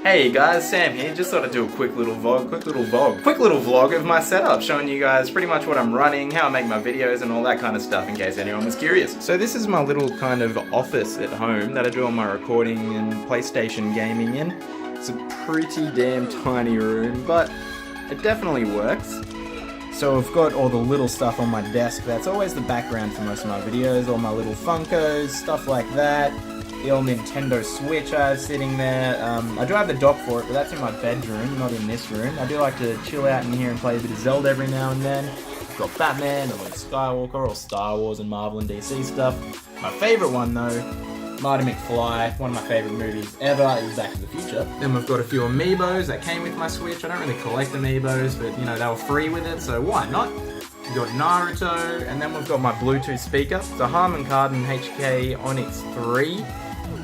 Hey guys, Sam here. Just thought I'd do a quick little vlog of my setup, showing you guys pretty much what I'm running, how I make my videos and all that kind of stuff in case anyone was curious. So this is my little kind of office at home that I do all my recording and PlayStation gaming in. It's a pretty damn tiny room, but it definitely works. So I've got all the little stuff on my desk. That's always the background for most of my videos, all my little Funkos, stuff like that. The old Nintendo Switch I have sitting there. I do have the dock for it, but that's in my bedroom, not in this room. I do like to chill out in here and play a bit of Zelda every now and then. I've got Batman, and Luke Skywalker, or Star Wars and Marvel and DC stuff. My favourite one though, Marty McFly, one of my favourite movies ever, is Back to the Future. Then we've got a few amiibos that came with my Switch. I don't really collect amiibos, but you know, they were free with it, so why not? We've got Naruto, and then we've got my Bluetooth speaker. It's a Harman Kardon HK Onyx 3.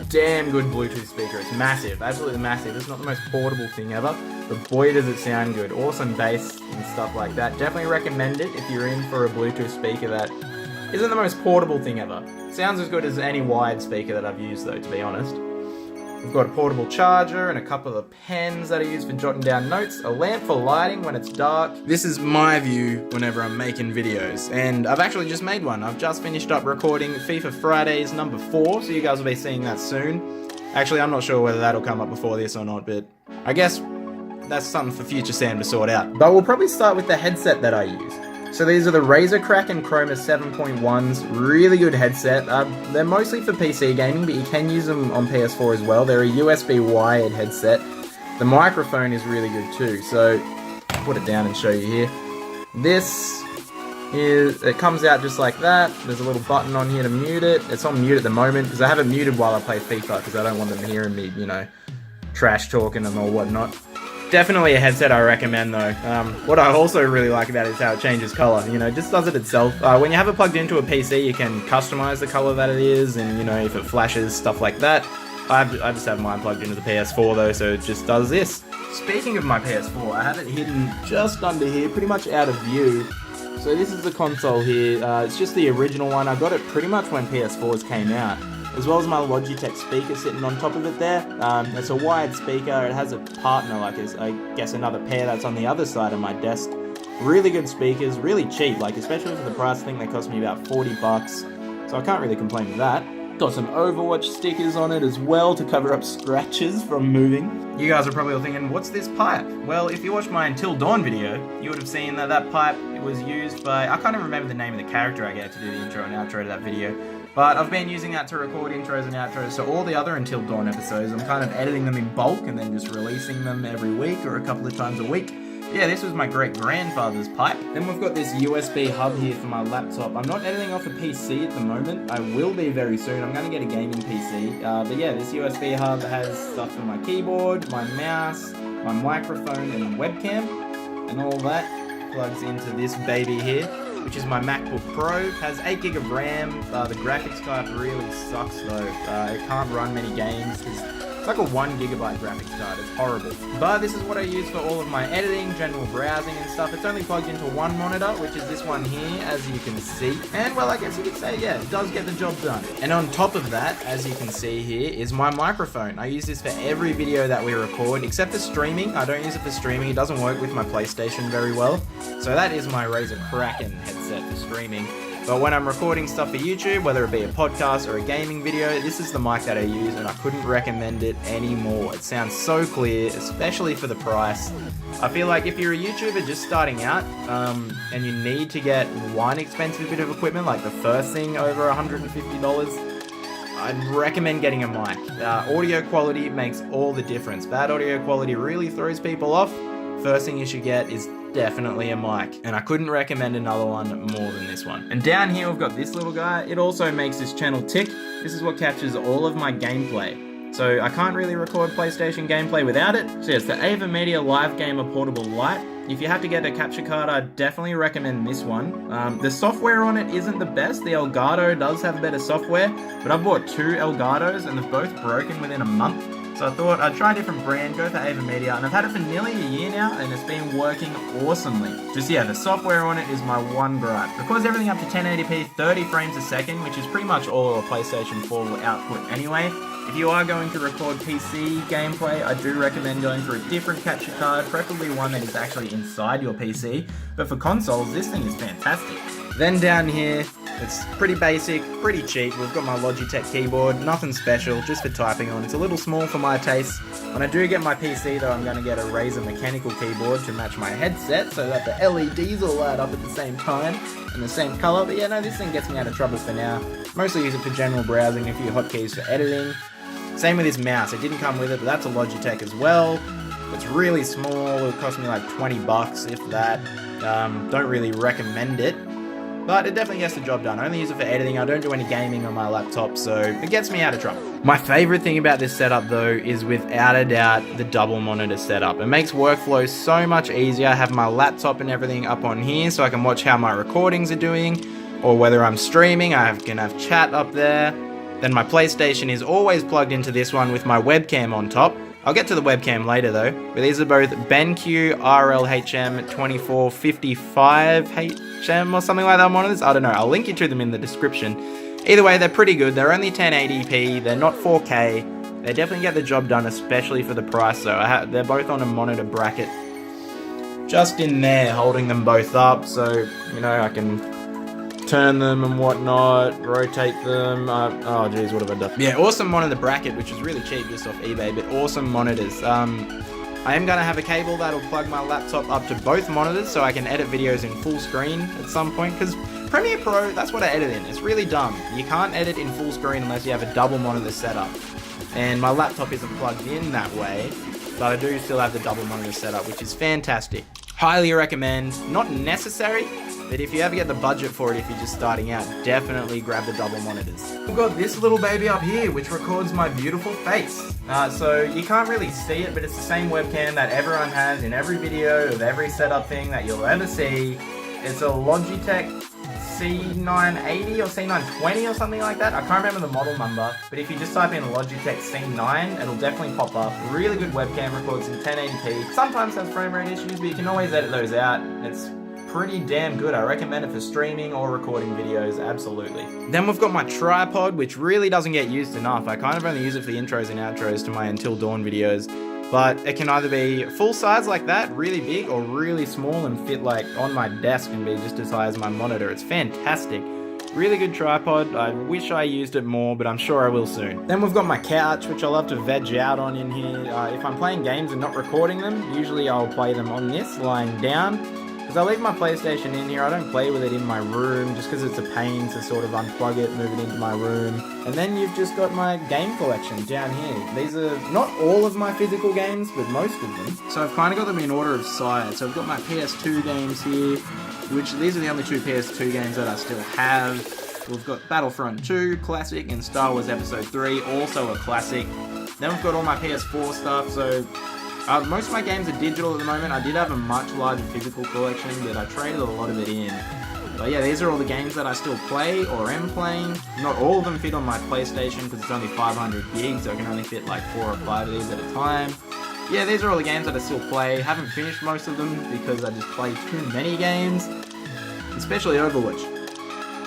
Damn good Bluetooth speaker. It's massive, absolutely massive. It's not the most portable thing ever, but boy does it sound good. Awesome bass and stuff like that. Definitely recommend it if you're in for a Bluetooth speaker that isn't the most portable thing ever. Sounds as good as any wired speaker that I've used though, to be honest. We've got a portable charger and a couple of pens that I use for jotting down notes, a lamp for lighting when it's dark. This is my view whenever I'm making videos, and I've actually just made one. I've just finished up recording FIFA Fridays number 4, so you guys will be seeing that soon. Actually, I'm not sure whether that'll come up before this or not, but I guess that's something for future Sam to sort out. But we'll probably start with the headset that I use. So these are the Razer Kraken Chroma 7.1s, really good headset. They're mostly for PC gaming, but you can use them on PS4 as well. They're a USB wired headset. The microphone is really good too, so I'll put it down and show you here. It comes out just like that. There's a little button on here to mute it. It's on mute at the moment, because I have it muted while I play FIFA, because I don't want them hearing me, you know, trash talking them or whatnot. Definitely a headset I recommend though. What I also really like about it is how it changes color. You know, it just does it itself. When you have it plugged into a PC, you can customize the color that it is, and you know, if it flashes, stuff like that. I just have mine plugged into the PS4 though, so it just does this. Speaking of my PS4, I have it hidden just under here, pretty much out of view. So this is the console here. It's just the original one. I got it pretty much when PS4s came out, as well as my Logitech speaker sitting on top of it there. It's a wired speaker. It has a partner, like I guess another pair that's on the other side of my desk. Really good speakers, really cheap, like especially for the price. I think they cost me about $40, so I can't really complain with that. Got some Overwatch stickers on it as well to cover up scratches from moving. You guys are probably all thinking, what's this pipe? Well, if you watched my Until Dawn video, you would have seen that that pipe was used by, I can't even remember the name of the character I gave to do the intro and outro to that video, but I've been using that to record intros and outros, so all the other Until Dawn episodes, I'm kind of editing them in bulk and then just releasing them every week or a couple of times a week. Yeah, this was my great-grandfather's pipe. Then we've got this USB hub here for my laptop. I'm not editing off a PC at the moment. I will be very soon. I'm going to get a gaming PC. But yeah, this USB hub has stuff for my keyboard, my mouse, my microphone and webcam, and all that plugs into this baby here, which is my MacBook Pro. It has 8GB of RAM. The graphics card really sucks though. It can't run many games. It's like a 1GB graphics card. It's horrible. But this is what I use for all of my editing, general browsing and stuff. It's only plugged into one monitor, which is this one here, as you can see. And well, I guess you could say, yeah, it does get the job done. And on top of that, as you can see here, is my microphone. I use this for every video that we record, except for streaming. I don't use it for streaming. It doesn't work with my PlayStation very well. So that is my Razer Kraken headset for streaming. But when I'm recording stuff for YouTube, whether it be a podcast or a gaming video, this is the mic that I use, and I couldn't recommend it anymore. It sounds so clear, especially for the price. I feel like if you're a YouTuber just starting out, and you need to get one expensive bit of equipment, like the first thing over $150, I'd recommend getting a mic. Audio quality makes all the difference. Bad audio quality really throws people off. First thing you should get is definitely a mic, and I couldn't recommend another one more than this one. And down here we've got this little guy. It also makes this channel tick. This is what captures all of my gameplay. So I can't really record PlayStation gameplay without it. So yeah, it's the AverMedia Live Gamer Portable Lite. If you have to get a capture card, I'd definitely recommend this one. The software on it isn't the best. The Elgato does have better software, but I bought 2 Elgatos and they've both broken within a month. So I thought I'd try a different brand, go for AverMedia, and I've had it for nearly a year now, and it's been working awesomely. Just yeah, the software on it is my one gripe. Records everything up to 1080p, 30 frames a second, which is pretty much all a PlayStation 4 will output anyway. If you are going to record PC gameplay, I do recommend going for a different capture card, preferably one that is actually inside your PC. But for consoles, this thing is fantastic. Then down here, it's pretty basic, pretty cheap. We've got my Logitech keyboard, nothing special, just for typing on. It's a little small for my taste. When I do get my PC though, I'm going to get a Razer mechanical keyboard to match my headset so that the LEDs all light up at the same time and the same color. But yeah, no, this thing gets me out of trouble for now. Mostly use it for general browsing, a few hotkeys for editing. Same with this mouse. It didn't come with it, but that's a Logitech as well. It's really small. It cost me like 20 bucks, if that. Don't really recommend it. But it definitely gets the job done. I only use it for editing. I don't do any gaming on my laptop, so it gets me out of trouble. My favorite thing about this setup though is without a doubt the double monitor setup. It makes workflow so much easier. I have my laptop and everything up on here so I can watch how my recordings are doing, or whether I'm streaming, I can have chat up there. Then my PlayStation is always plugged into this one with my webcam on top. I'll get to the webcam later though, but these are both BenQ RLHM 2455HM or something like that monitors. I don't know, I'll link you to them in the description. Either way, they're pretty good. They're only 1080p, they're not 4K. They definitely get the job done, especially for the price though. They're both on a monitor bracket just in there, holding them both up, so, you know, I can turn them and whatnot, rotate them. Oh geez, what have I done? Yeah, awesome monitor bracket, which is really cheap just off eBay, but awesome monitors. I am going to have a cable that'll plug my laptop up to both monitors so I can edit videos in full screen at some point, because Premiere Pro, that's what I edit in. It's really dumb. You can't edit in full screen unless you have a double monitor setup. And my laptop isn't plugged in that way, but I do still have the double monitor setup, which is fantastic. Highly recommend. Not necessary, but if you ever get the budget for it, if you're just starting out, definitely grab the double monitors. We've got this little baby up here, which records my beautiful face. So you can't really see it, but it's the same webcam that everyone has in every video of every setup thing that you'll ever see. It's a Logitech C980 or C920 or something like that. I can't remember the model number, but if you just type in Logitech C9, it'll definitely pop up. Really good webcam, records in 1080p. Sometimes has frame rate issues, but you can always edit those out. It's pretty damn good. I recommend it for streaming or recording videos, absolutely. Then we've got my tripod, which really doesn't get used enough. I kind of only use it for the intros and outros to my Until Dawn videos, but it can either be full size like that, really big, or really small and fit like on my desk and be just as high as my monitor. It's fantastic. Really good tripod. I wish I used it more, but I'm sure I will soon. Then we've got my couch, which I love to veg out on in here. If I'm playing games and not recording them, usually I'll play them on this, lying down. Because I leave my PlayStation in here, I don't play with it in my room, just because it's a pain to sort of unplug it, move it into my room. And then you've just got my game collection down here. These are not all of my physical games, but most of them. So I've kind of got them in order of size. So I've got my PS2 games here, which these are the only two PS2 games that I still have. We've got Battlefront 2, classic, and Star Wars Episode 3, also a classic. Then we've got all my PS4 stuff, so most of my games are digital at the moment. I did have a much larger physical collection, but I traded a lot of it in. But yeah, these are all the games that I still play or am playing. Not all of them fit on my PlayStation because it's only 500 gigs, so I can only fit like 4 or 5 of these at a time. Yeah, these are all the games that I still play. Haven't finished most of them because I just play too many games, especially Overwatch.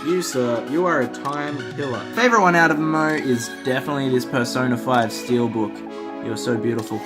You, sir, you are a time killer. Favorite one out of them, though, is definitely this Persona 5 Steelbook. You're so beautiful.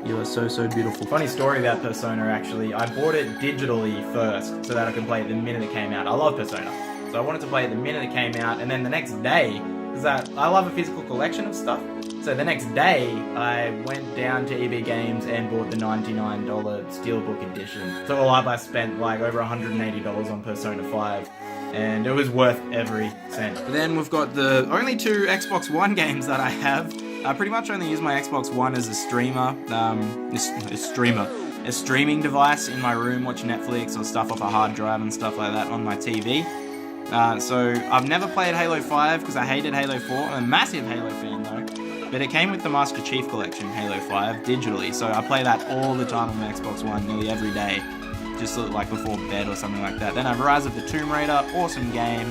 You are so, so beautiful. Funny story about Persona, actually. I bought it digitally first so that I could play it the minute it came out. I love Persona, so I wanted to play it the minute it came out, and then the next day, because I love a physical collection of stuff, so the next day, I went down to EB Games and bought the $99 Steelbook edition. So all up, I spent like over $180 on Persona 5. And it was worth every cent. Then we've got the only two Xbox One games that I have. I pretty much only use my Xbox One as a streamer, a streaming device in my room, watch Netflix or stuff off a hard drive and stuff like that on my TV. So I've never played Halo 5 because I hated Halo 4. I'm a massive Halo fan though. But it came with the Master Chief Collection, Halo 5, digitally. So I play that all the time on my Xbox One, nearly every day. Just like before bed or something like that. Then I have Rise of the Tomb Raider, awesome game.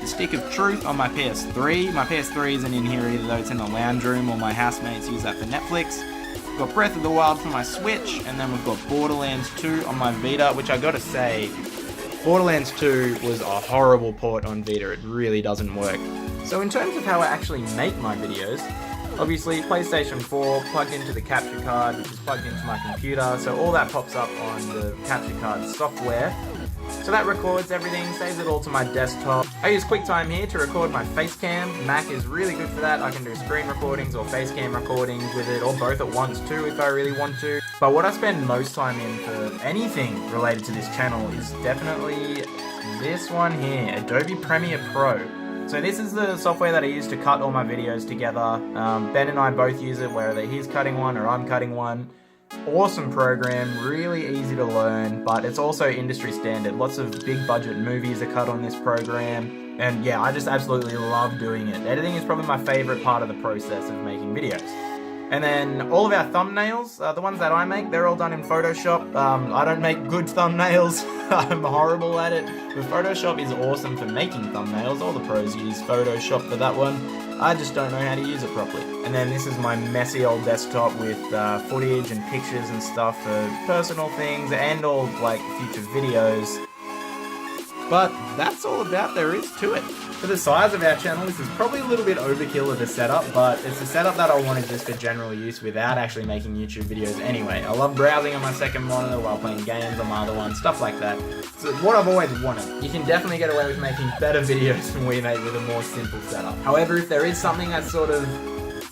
The Stick of Truth on my PS3. My PS3 isn't in here either though, it's in the lounge room. All my housemates use that for Netflix. We've got Breath of the Wild for my Switch, and then we've got Borderlands 2 on my Vita, which I gotta say, Borderlands 2 was a horrible port on Vita. It really doesn't work. So in terms of how I actually make my videos, Obviously, PlayStation 4 plugged into the capture card, which is plugged into my computer, so all that pops up on the capture card software. So that records everything, saves it all to my desktop. I use QuickTime here to record my face cam. Mac is really good for that. I can do screen recordings or face cam recordings with it, or both at once too if I really want to. But what I spend most time in for anything related to this channel is definitely this one here, Adobe Premiere Pro. So this is the software that I use to cut all my videos together. Ben and I both use it, whether he's cutting one or I'm cutting one. Awesome program, really easy to learn, but it's also industry standard. Lots of big budget movies are cut on this program, and yeah, I just absolutely love doing it. Editing is probably my favorite part of the process of making videos. And then all of our thumbnails, the ones that I make, they're all done in Photoshop. I don't make good thumbnails, I'm horrible at it, but Photoshop is awesome for making thumbnails. All the pros use Photoshop for that one. I just don't know how to use it properly. And then this is my messy old desktop with footage and pictures and stuff for personal things and all like future videos. But that's all about there is to it. For the size of our channel, this is probably a little bit overkill of a setup, but it's a setup that I wanted just for general use without actually making YouTube videos anyway. I love browsing on my second monitor while playing games on my other one, stuff like that. So what I've always wanted. You can definitely get away with making better videos than we make with a more simple setup. However, if there is something that's sort of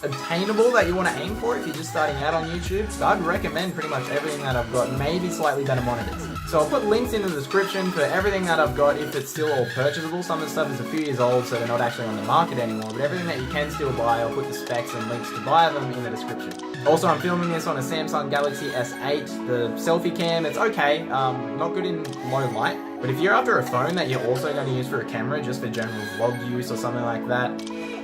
obtainable that you want to aim for if you're just starting out on YouTube, I'd recommend pretty much everything that I've got, maybe slightly better monitors. So I'll put links in the description for everything that I've got if it's still all purchasable. Some of the stuff is a few years old, so they're not actually on the market anymore, but everything that you can still buy, I'll put the specs and links to buy them in the description. Also, I'm filming this on a Samsung Galaxy S8. The selfie cam, it's okay, not good in low light, but if you're after a phone that you're also going to use for a camera, just for general vlog use or something like that,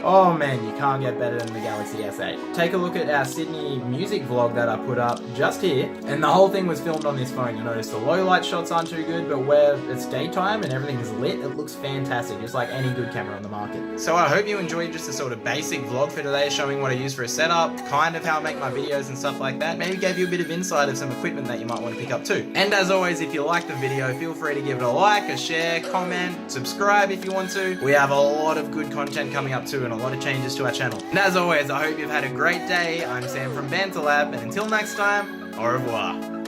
oh man, you can't get better than the Galaxy S8. Take a look at our Sydney music vlog that I put up just here, and the whole thing was filmed on this phone. You'll notice the low light shots aren't too good, but where it's daytime and everything is lit, it looks fantastic, just like any good camera on the market. So I hope you enjoyed just a sort of basic vlog for today, showing what I use for a setup, kind of how I make my videos and stuff like that. Maybe gave you a bit of insight of some equipment that you might want to pick up too. And as always, if you like the video, feel free to give it a like, a share, comment, subscribe if you want to. We have a lot of good content coming up too, and a lot of changes to our channel. And as always, I hope you've had a great day. I'm Sam from Banter Lab, and until next time, au revoir.